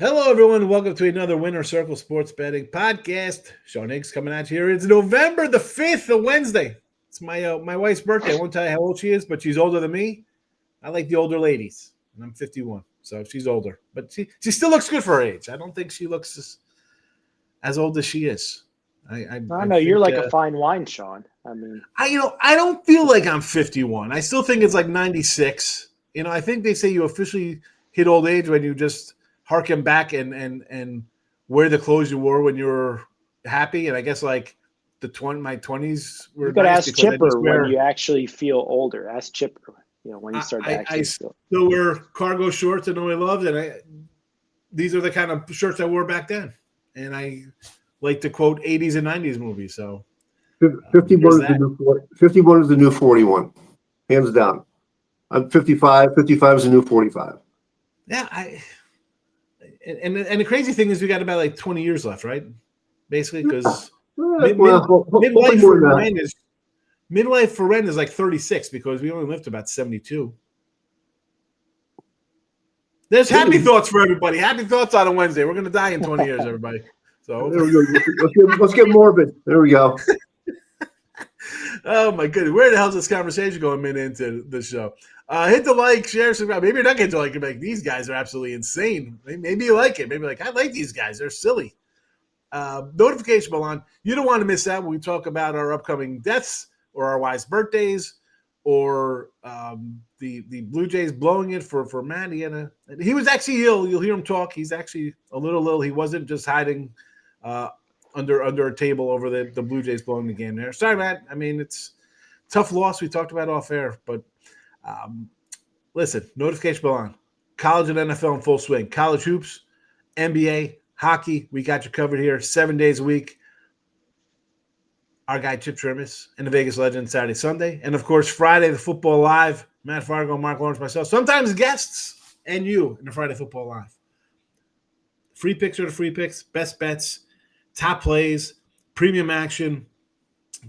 Hello, everyone. Welcome to another Winner Circle Sports Betting Podcast. Sean Higgs coming at you here. It's November the 5th, a Wednesday. It's my wife's birthday. I won't tell you how old she is, but she's older than me. I like the older ladies, and I'm 51, so she's older. But she still looks good for her age. I don't think she looks as old as she is. I know you're like a fine wine, Sean. I don't feel like I'm 51. I still think it's like 96. I think they say you officially hit old age when you just harken back and wear the clothes you wore when you were happy. And I guess like my 20s were. You got to ask Chipper when you actually feel older. Ask Chipper, when you start to actually still wear cargo shorts I know I loved, and these are the kind of shirts I wore back then. And I like to quote 80s and 90s movies. So 51 is the new 41, hands down. I'm 55. 55 is the new 45. Yeah, and the crazy thing is we got about like 20 years left, right? Basically, because midlife for Ren is like 36 because we only lived to about 72. There's happy thoughts for everybody. Happy thoughts on a Wednesday. We're gonna die in 20 years, everybody. So let's get morbid. There we go. Oh my goodness, where the hell's this conversation going into the show? Hit the like, share, subscribe. Maybe you're not getting to like it. Like, these guys are absolutely insane. Maybe you like it. Maybe like, I like these guys. They're silly. Notification bell on. You don't want to miss out when we talk about our upcoming deaths or our wives' birthdays or the Blue Jays blowing it for Matt. He was actually ill. You'll hear him talk. He's actually a little ill. He wasn't just hiding under a table over the Blue Jays blowing the game there. Sorry, Matt. I mean, it's a tough loss. We talked about off air, but listen, notification bell on. College and NFL in full swing. College hoops, NBA, hockey. We got you covered here 7 days a week. Our guy Chip Trimmis and the Vegas Legend Saturday, Sunday. And, of course, Friday, the Football Live. Matt Fargo, Mark Lawrence, myself. Sometimes guests and you in the Friday Football Live. Free picks are the free picks. Best bets. Top plays. Premium action.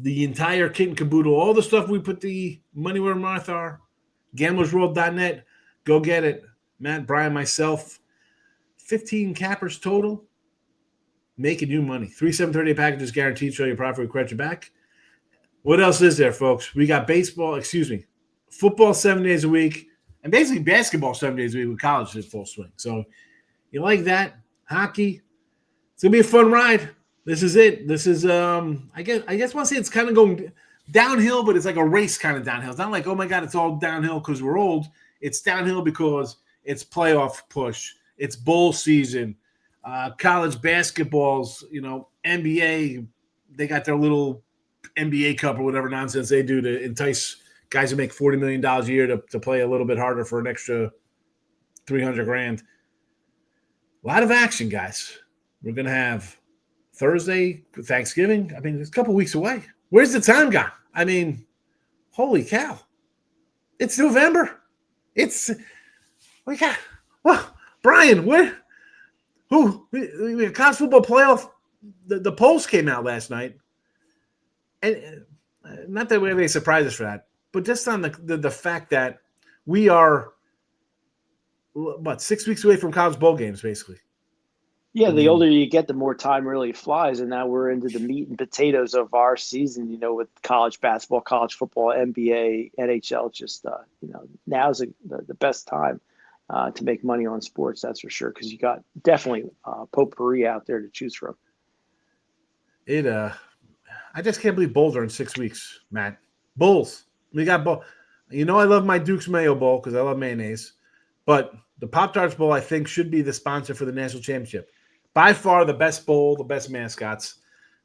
The entire kit and caboodle. All the stuff we put the money where our mouth are. GamblersWorld.net. Go get it. Matt, Brian, myself. 15 cappers total. Making you money. 3-7-30 packages guaranteed. Show your profit. We credit you back. What else is there, folks? We got football 7 days a week. And basically basketball 7 days a week with college in full swing. So you like that? Hockey. It's going to be a fun ride. This is it. This is, I guess I want to say it's kind of going downhill, but it's like a race kind of downhill. It's not like, oh my God, it's all downhill because we're old. It's downhill because it's playoff push. It's bowl season. College basketballs, NBA, they got their little NBA cup or whatever nonsense they do to entice guys who make $40 million a year to play a little bit harder for an extra $300,000. A lot of action, guys. We're going to have Thursday, Thanksgiving. I mean, it's a couple weeks away. Where's the time gone? I mean, holy cow. It's November. We got Brian, we college football playoff. The polls came out last night. And not that we have any surprises for that, but just on the fact that we are 6 weeks away from college bowl games, basically. Yeah, the older you get, the more time really flies, and now we're into the meat and potatoes of our season. With college basketball, college football, NBA, NHL. Just now's the best time to make money on sports. That's for sure, because you got definitely potpourri out there to choose from. I just can't believe bowls are in 6 weeks, Matt. Bowls. We got bowl. I love my Duke's Mayo Bowl because I love mayonnaise, but the Pop-Tarts Bowl I think should be the sponsor for the national championship. By far the best bowl, the best mascots.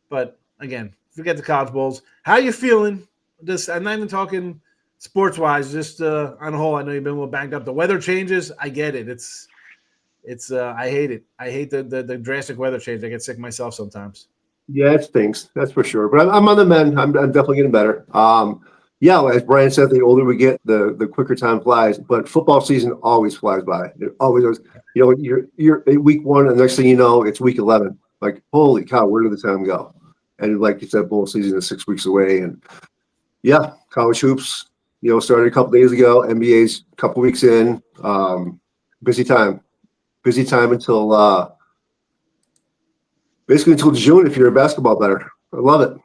But, again, forget the college bowls. How are you feeling? I'm not even talking sports-wise. Just on the whole, I know you've been a little banged up. The weather changes. I get it. It's I hate it. I hate the drastic weather change. I get sick myself sometimes. Yeah, it stinks. That's for sure. But I'm on the mend. I'm definitely getting better. Yeah, as Brian said, the older we get, the quicker time flies. But football season always flies by. It always does. You're at week 1, and the next thing you know, it's week 11. Like, holy cow, where did the time go? And like you said, bowl season is 6 weeks away. And yeah, college hoops, started a couple days ago. NBA's a couple weeks in. Busy time. busy time until basically until June if you're a basketball better. I love it.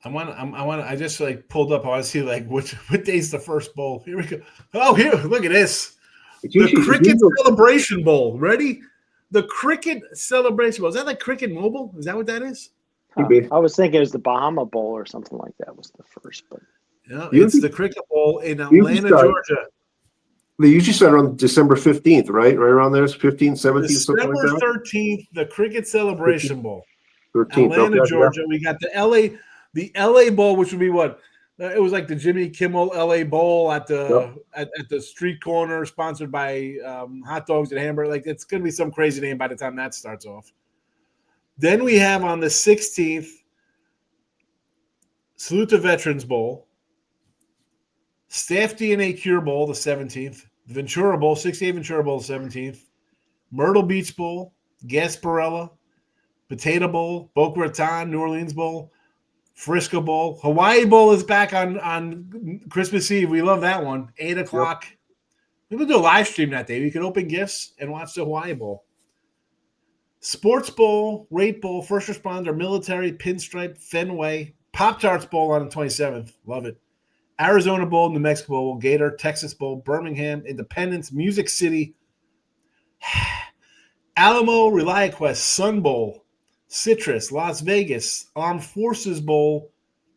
I just like pulled up. I want to see like what day's the first bowl. Here we go. Oh, here, look at this. The Cricket Celebration Bowl. Ready? The Cricket Celebration Bowl. Is that like Cricket Mobile? Is that what that is? I was thinking it was the Bahama Bowl or something like that was the first, but yeah, it's the Cricket Bowl in Atlanta, Georgia. They usually start on December 15th, right? Right around there, 15th, 17th, December something like that. 13th, the Cricket Celebration Bowl. 13th, Atlanta, Georgia. We got the LA Bowl, which would be what? It was like the Jimmy Kimmel LA Bowl at the at the street corner, sponsored by hot dogs and hamburger. Like it's gonna be some crazy name by the time that starts off. Then we have on the 16th, Salute the Veterans Bowl, Staff DNA Cure Bowl, the 17th, Ventura Bowl, 68 Ventura Bowl, the 17th, Myrtle Beach Bowl, Gasparilla, Potato Bowl, Boca Raton, New Orleans Bowl, Frisco Bowl. Hawaii Bowl is back on Christmas Eve. We love that one. 8 o'clock. Yep. We can do a live stream that day. We can open gifts and watch the Hawaii Bowl. Sports Bowl, Rate Bowl, First Responder, Military, Pinstripe, Fenway, Pop-Tarts Bowl on the 27th. Love it. Arizona Bowl, New Mexico Bowl, Gator, Texas Bowl, Birmingham, Independence, Music City, Alamo, ReliaQuest, Sun Bowl, Citrus, Las Vegas, Armed Forces Bowl,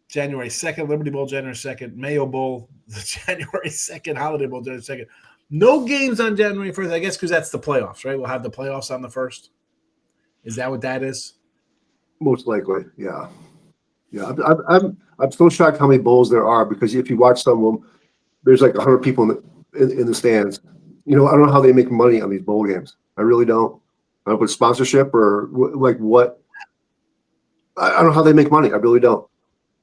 January 2nd, Liberty Bowl, January 2nd, Mayo Bowl, January 2nd, Holiday Bowl, January 2nd. No games on January 1st, I guess, because that's the playoffs, right? We'll have the playoffs on the 1st. Is that what that is? Most likely, yeah. Yeah, I'm still shocked how many bowls there are because if you watch some of them, there's like 100 people in the stands. You know, I don't know how they make money on these bowl games. I really don't. I don't know if it's sponsorship or like what. I don't know how they make money. I really don't.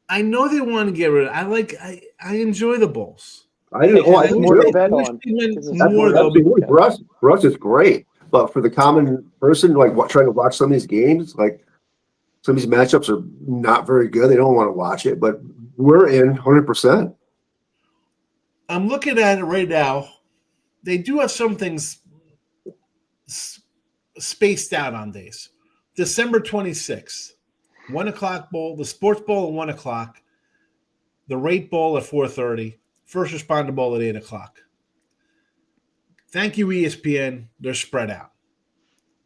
I know they want to get rid of it. I enjoy the bowls. I do. I more to bet on. For us, it's great. But for the common person, like trying to watch some of these games, like some of these matchups are not very good. They don't want to watch it, but we're in 100%. I'm looking at it right now. They do have some things spaced out on days. December 26th, 1 o'clock bowl, the Sports Bowl at 1 o'clock, the Rate Bowl at 4:30, First Responder Bowl at 8 o'clock. Thank you, ESPN. They're spread out.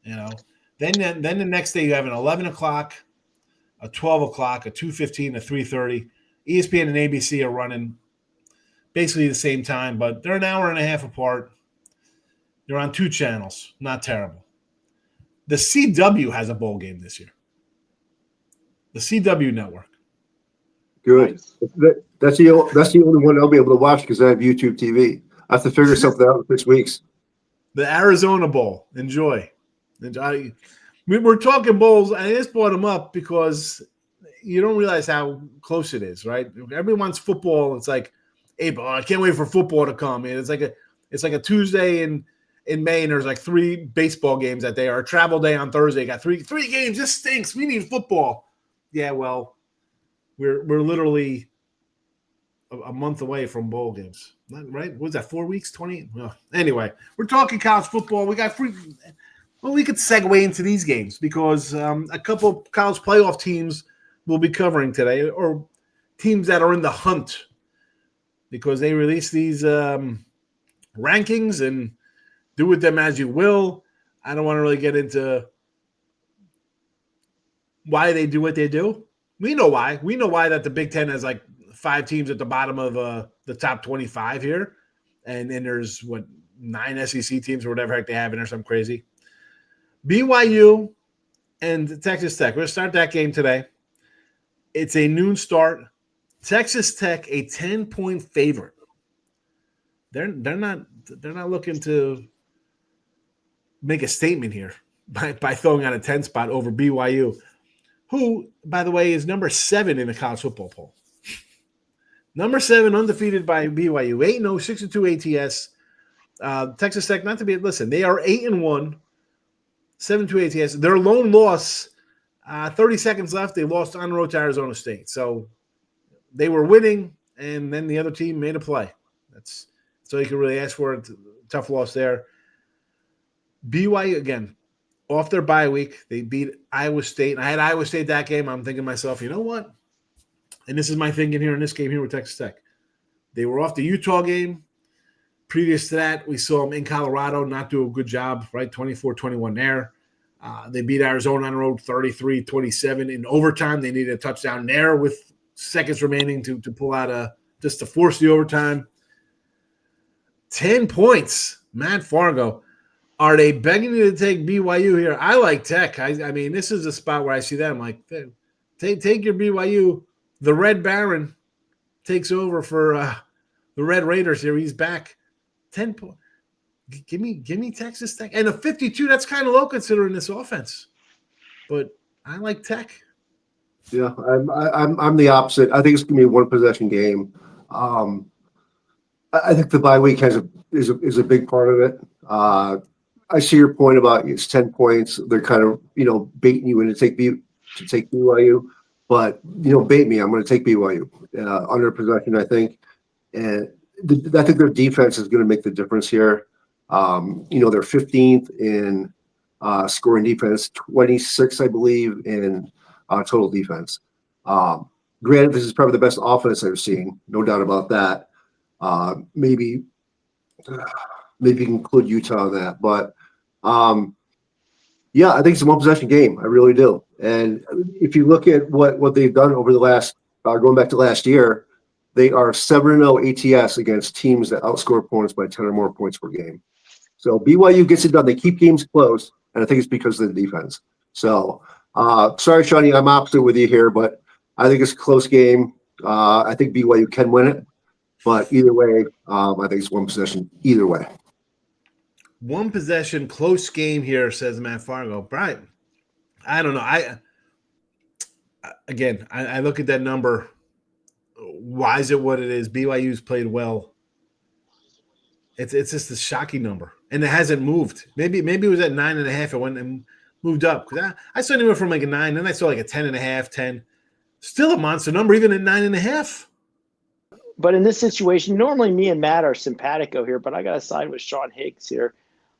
You know. Then the next day you have an 11 o'clock, a 12 o'clock, a 2:15, a 3:30. ESPN and ABC are running basically the same time, but they're an hour and a half apart. They're on 2 channels. Not terrible. The CW has a bowl game this year. The CW network. Good. Nice. That's the only one I'll be able to watch because I have YouTube TV. I have to figure something out in 6 weeks. The Arizona Bowl. Enjoy. We're talking bowls. I just brought them up because you don't realize how close it is, right? Everyone's football. It's like, hey, I can't wait for football to come. And it's like a Tuesday in May, and there's like 3 baseball games that day, or a travel day on Thursday. Got three games. This stinks. We need football. Yeah, well, we're literally a month away from bowl games, right? What was that, 4 weeks, 20? Well, anyway, we're talking college football. We got free. Well, we could segue into these games because a couple of college playoff teams we'll be covering today, or teams that are in the hunt, because they release these rankings and do with them as you will. I don't want to really get into why they do what they do. We know why. We know why that the Big Ten has like 5 teams at the bottom of the top 25 here, and then there's 9 SEC teams or whatever heck they have in there, something crazy. BYU and Texas Tech. We're going to start that game today. It's a noon start. Texas Tech, a 10-point favorite. They're not looking to make a statement here by throwing out a 10 spot over BYU, who, by the way, is number 7 in the college football poll. Number 7, undefeated by BYU, 8-0, 6-2 ATS. Texas Tech, not to be – listen, they are 8-1. 7-2 ATS. Their lone loss, 30 seconds left, they lost on the road to Arizona State. So they were winning, and then the other team made a play. That's all you can really ask for. Tough loss there. BYU, again, off their bye week, they beat Iowa State. And I had Iowa State that game. I'm thinking to myself, you know what? And this is my thinking here in this game here with Texas Tech. They were off the Utah game. Previous to that, we saw them in Colorado not do a good job, right? 24-21 there. They beat Arizona on the road 33-27. In overtime, they needed a touchdown there with seconds remaining to pull out just to force the overtime. 10 points. Matt Fargo. Are they begging you to take BYU here? I like Tech. I mean, this is a spot where I see that. I'm like, take your BYU. The Red Baron takes over for the Red Raiders here. He's back. 10 points. Give me Texas Tech. And a 52, that's kind of low considering this offense. But I like Tech. Yeah, I'm the opposite. I think it's going to be a one-possession game. I think the bye week is a big part of it. I see your point about it's 10 points. They're kind of baiting you into take BYU, but bait me. I'm going to take BYU under possession. I think, and I think their defense is going to make the difference here. They're 15th in scoring defense, 26th, I believe, in total defense. Granted, this is probably the best offense I've seen, no doubt about that. Maybe you can include Utah in that, but yeah, I think it's a one possession game. I really do. And if you look at what they've done over the last, going back to last year, they are 7-0 ATS against teams that outscore opponents by 10 or more points per game. So BYU gets it done. They keep games close, and I think it's because of the defense. So sorry, Shawnee, I'm opposite with you here, but I think it's a close game. I think BYU can win it, but either way, I think it's one possession either way. One possession, close game here, says Matt Fargo. Brian, I don't know. I look at that number. Why is it what it is? BYU's played well. It's just a shocking number, and it hasn't moved. Maybe it was at 9.5. It went and moved up because I saw anywhere from like a 9, then I saw like a 10.5, 10. Still a monster number, even at 9.5. But in this situation, normally me and Matt are simpatico here, but I got to side with Sean Higgs here.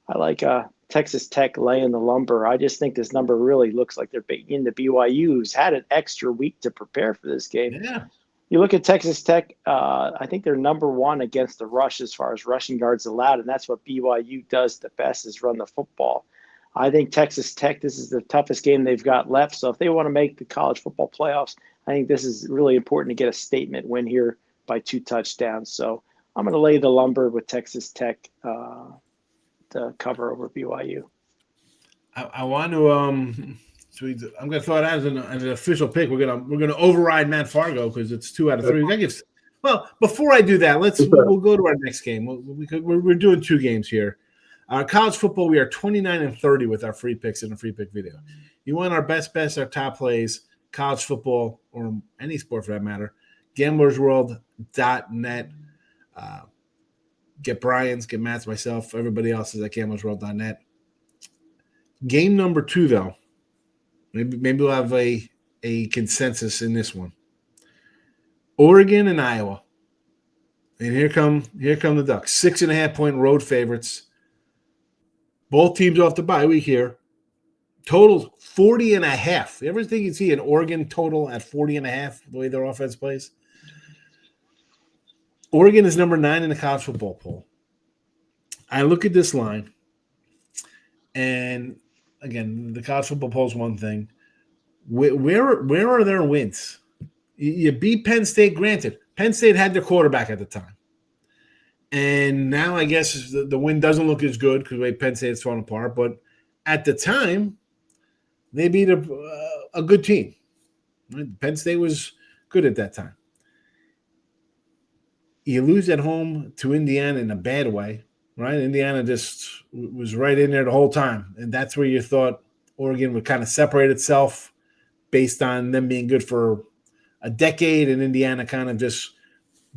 I like Texas Tech laying the lumber. I just think this number really looks like they're baiting the BYU, who's had an extra week to prepare for this game. Yeah. You look at Texas Tech, I think they're number one against the rush as far as rushing yards allowed, and that's what BYU does the best is run the football. I think Texas Tech, this is the toughest game they've got left. So if they want to make the college football playoffs, I think this is really important to get a statement win here by 2 touchdowns. So I'm going to lay the lumber with Texas Tech to cover over BYU. I want to I'm going to throw it out as an official pick. We're going to override Matt Fargo because it's 2 out of 3. Well, before I do that, we'll go to our next game. We're doing 2 games here. College football, we are 29-30 with our free picks in the free pick video. You want our best, our top plays, college football, or any sport for that matter, gamblersworld.net. Get Brian's, get Matt's, myself, everybody else is at gamblersworld.net. Game number 2, though. Maybe we'll have a consensus in this one. Oregon and Iowa. And here come the Ducks. 6.5-point road favorites. Both teams off the bye week here. Total 40.5. Everything you see in Oregon total at 40.5, the way their offense plays. Oregon is number 9 in the college football poll. I look at this line, and again, the college football poll is one thing. Where are their wins? You beat Penn State, granted. Penn State had their quarterback at the time. And now I guess the win doesn't look as good because the way Penn State's falling apart. But at the time, they beat a good team. Penn State was good at that time. You lose at home to Indiana in a bad way, right? Indiana just was right in there the whole time. And that's where you thought Oregon would kind of separate itself based on them being good for a decade and Indiana kind of just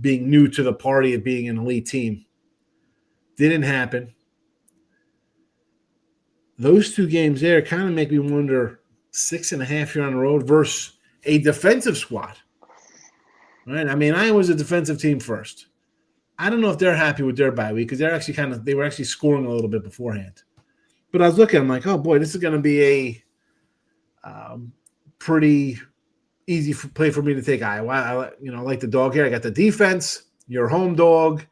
being new to the party of being an elite team. Didn't happen. Those 2 games there kind of make me wonder 6.5 here on the road versus a defensive squad. Right? I mean, Iowa's a defensive team first. I don't know if they're happy with their bye week because they were actually scoring a little bit beforehand. But I was looking, I'm like, oh boy, this is going to be a pretty easy play for me to take Iowa. I like the dog here. I got the defense, your home dog,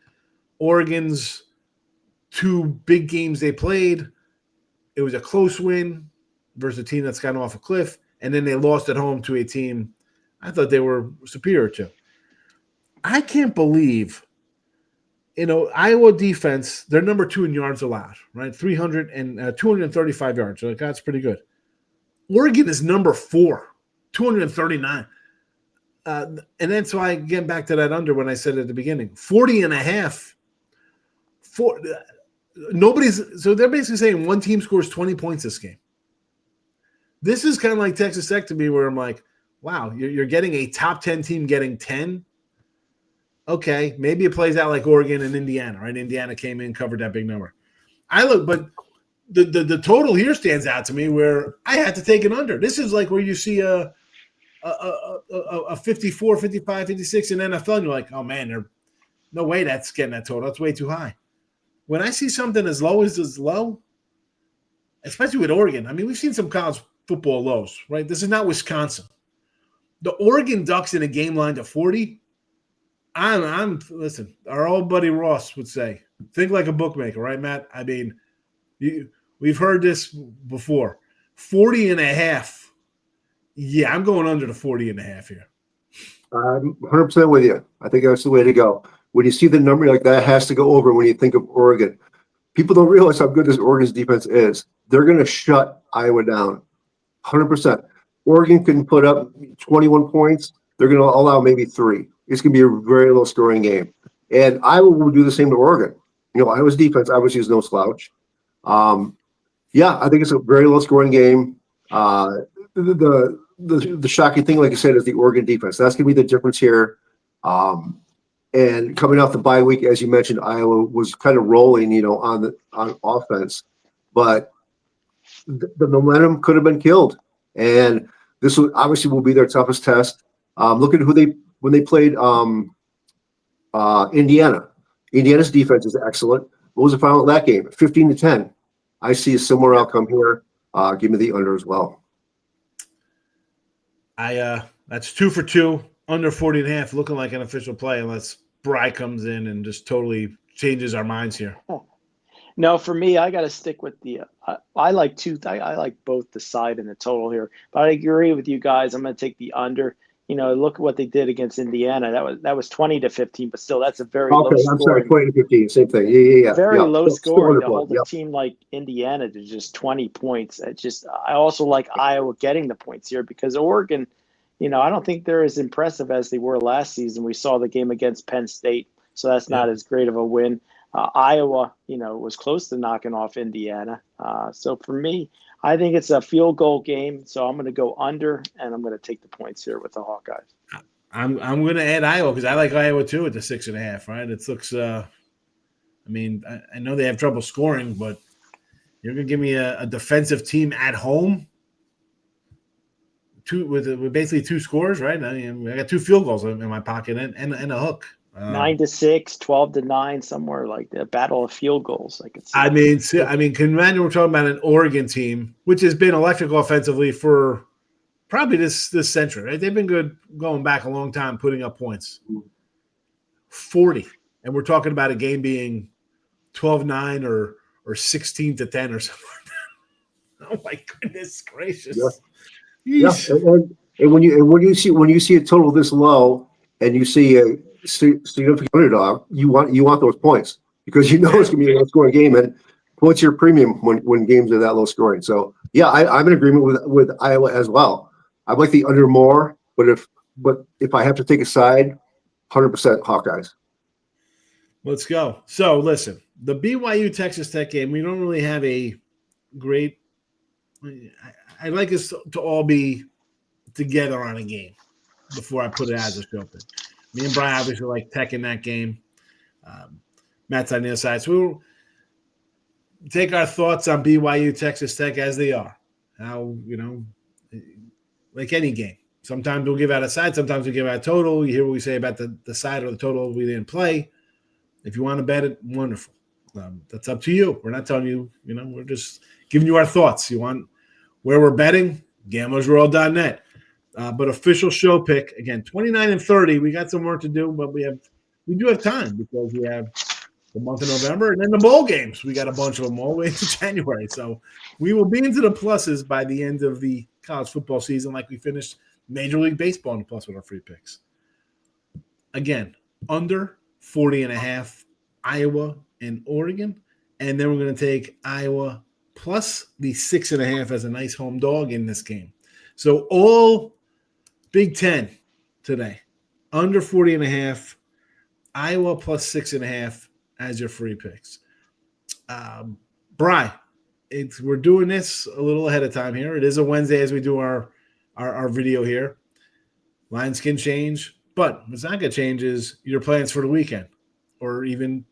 Oregon's 2 big games they played. It was a close win versus a team that's gotten off a cliff, and then they lost at home to a team I thought they were superior to. I can't believe, Iowa defense, they're number 2 in yards allowed, right? 235 yards. So that's pretty good. Oregon is number 4, 239. And that's why I get back to that under when I said at the beginning, 40.5. So they're basically saying one team scores 20 points this game. This is kind of like Texas Tech to me, where I'm like, wow, you're getting a top 10 team getting 10. Okay, maybe it plays out like Oregon and Indiana, right? Indiana came in, covered that big number. But the total here stands out to me where I had to take an under. This is like where you see a 54, 55, 56 in NFL, and you're like, oh man, no way that's getting that total. That's way too high. When I see something as low as this low, especially with Oregon, I mean, we've seen some college football lows, right? This is not Wisconsin. The Oregon Ducks in a game line to 40. Listen, our old buddy Ross would say, think like a bookmaker, right, Matt? I mean, we've heard this before. 40.5. Yeah, I'm going under the 40.5 here. I'm 100% with you. I think that's the way to go. When you see the number like that, it has to go over when you think of Oregon. People don't realize how good this Oregon's defense is. They're going to shut Iowa down 100%. Oregon can put up 21 points. They're going to allow maybe 3. It's going to be a very low-scoring game. And Iowa will do the same to Oregon. Iowa's defense obviously is no slouch. Yeah, I think it's a very low-scoring game. The shocking thing, like I said, is the Oregon defense. That's going to be the difference here. And coming off the bye week, as you mentioned, Iowa was kind of rolling, on offense, but the momentum could have been killed. And this obviously will be their toughest test. Look at when they played Indiana. Indiana's defense is excellent. What was the final of that game? 15-10. I see a similar outcome here. Give me the under as well. That's 2 for 2, under 40.5, looking like an official play, unless Bry comes in and just totally changes our minds here. No, for me, I got to stick with the. I like both the side and the total here, but I agree with you guys. I'm going to take the under. Look at what they did against Indiana. That was 20-15, but still, that's a very low scoring. I'm sorry, 20-15, same thing. Yeah. Very low scoring to hold a team like Indiana to just 20 points. I also like Iowa getting the points here because Oregon, I don't think they're as impressive as they were last season. We saw the game against Penn State, so that's not as great of a win. Iowa, was close to knocking off Indiana. So for me, I think it's a field goal game. So I'm going to go under, and I'm going to take the points here with the Hawkeyes. I'm going to add Iowa because I like Iowa too at the 6.5. Right? It looks. I know they have trouble scoring, but you're going to give me a defensive team at home. With basically 2 scores, right? I mean, I got 2 field goals in my pocket and a hook. 9-6, 12-9, somewhere like the battle of field goals. I could see. I mean, can you imagine we're talking about an Oregon team, which has been electric offensively for probably this century, right? They've been good going back a long time, putting up points. 40, and we're talking about a game being 12-9 or 16-10 or something like that. Oh my goodness gracious! Yeah. And when you see a total this low, and you see a significant underdog, you want those points because it's going to be a low scoring game, and what's your premium when games are that low scoring? So yeah, I'm in agreement with Iowa as well. I'd like the under more, but if I have to take a side, 100% Hawkeyes. Let's go. So listen, the BYU Texas Tech game, we don't really have a great. I'd like us to all be together on a game before I put it as a open. Me and Brian obviously like Tech in that game. Matt's on the other side. So we'll take our thoughts on BYU Texas Tech as they are. How, like any game. Sometimes we'll give out a side. Sometimes we'll give out a total. You hear what we say about the side or the total we didn't play. If you want to bet it, wonderful. That's up to you. We're not telling you, we're just giving you our thoughts. You want where we're betting? GamblersWorld.net. But official show pick, again, 29 and 30. We got some work to do, but we do have time because we have the month of November and then the bowl games. We got a bunch of them all the way into January. So we will be into the pluses by the end of the college football season, like we finished Major League Baseball in the plus with our free picks. Again, under 40.5, Iowa and Oregon. And then we're going to take Iowa plus the 6.5 as a nice home dog in this game. So all Big Ten today, under 40.5, Iowa plus 6.5 as your free picks. Bri, we're doing this a little ahead of time here. It is a Wednesday as we do our video here. Lines can change, but what's not going to change is your plans for the weekend or even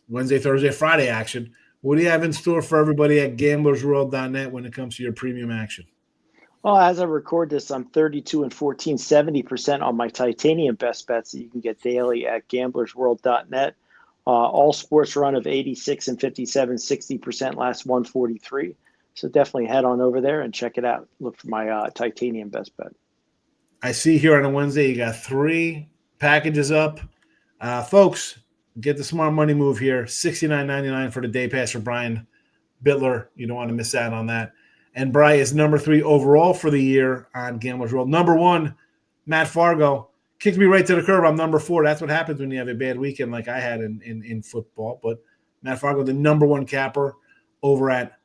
Wednesday, Thursday, Friday action. What do you have in store for everybody at gamblersworld.net when it comes to your premium action? Well, as I record this, I'm 32 and 14, 70% on my titanium best bets that you can get daily at gamblersworld.net. All sports run of 86 and 57, 60%, last 143. So definitely head on over there and check it out. Look for my titanium best bet. I see here on a Wednesday you got 3 packages up. Folks, get the smart money move here. $69.99 for the day pass for Brian Bitler. You don't want to miss out on that. And Bri is number 3 overall for the year on Gamblers World. Number 1, Matt Fargo. Kicked me right to the curb. I'm number 4. That's what happens when you have a bad weekend like I had in football. But Matt Fargo, the number 1 capper over at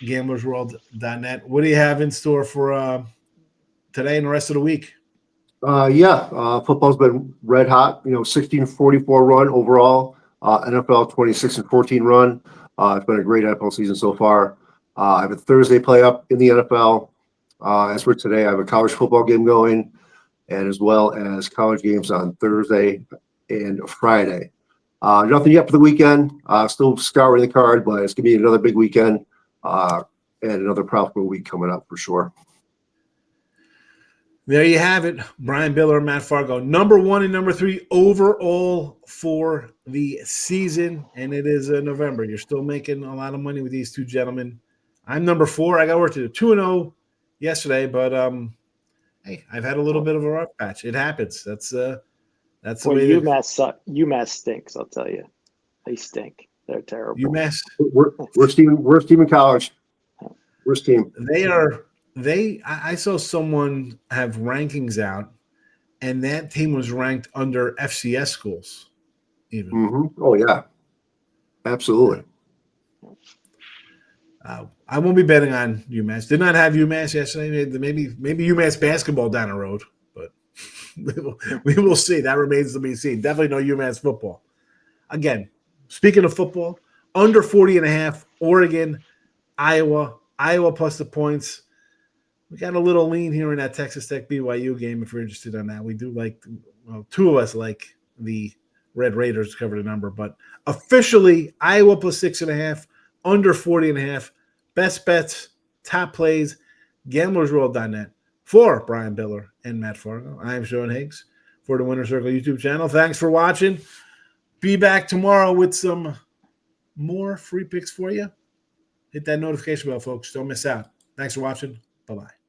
gamblersworld.net. What do you have in store for today and the rest of the week? Football's been red hot. 16-44 run overall. NFL 26-14 run. It's been a great NFL season so far. I have a Thursday play up in the NFL. As for today, I have a college football game going, and as well as college games on Thursday and Friday. Nothing yet for the weekend. Still scouring the card, but it's going to be another big weekend and another profitable week coming up for sure. There you have it. Brian Bitler and Matt Fargo. Number 1 and number 3 overall for the season, and it is November. You're still making a lot of money with these two gentlemen. I'm number 4. I got work to do. 2-0 yesterday, but hey, I've had a little bit of a rough patch. It happens. That's the way. UMass stinks. I'll tell you, they stink. They're terrible. UMass. We're Steven College. We're Steven. They are. I saw someone have rankings out, and that team was ranked under FCS schools. Even. Mm-hmm. Oh yeah, absolutely. I won't be betting on UMass. Did not have UMass yesterday. Maybe UMass basketball down the road, but we will see. That remains to be seen. Definitely no UMass football. Again, speaking of football, under 40.5, Oregon, Iowa plus the points. We got a little lean here in that Texas Tech BYU game if you're interested on that. We do like, well, 2 of us like the Red Raiders to cover the number, but officially Iowa plus 6.5, under 40.5. Best bets, top plays, gamblersworld.net. For Brian Bitler and Matt Fargo, I am Sean Higgs for the Winner Circle YouTube channel. Thanks for watching. Be back tomorrow with some more free picks for you. Hit that notification bell, folks. Don't miss out. Thanks for watching. Bye-bye.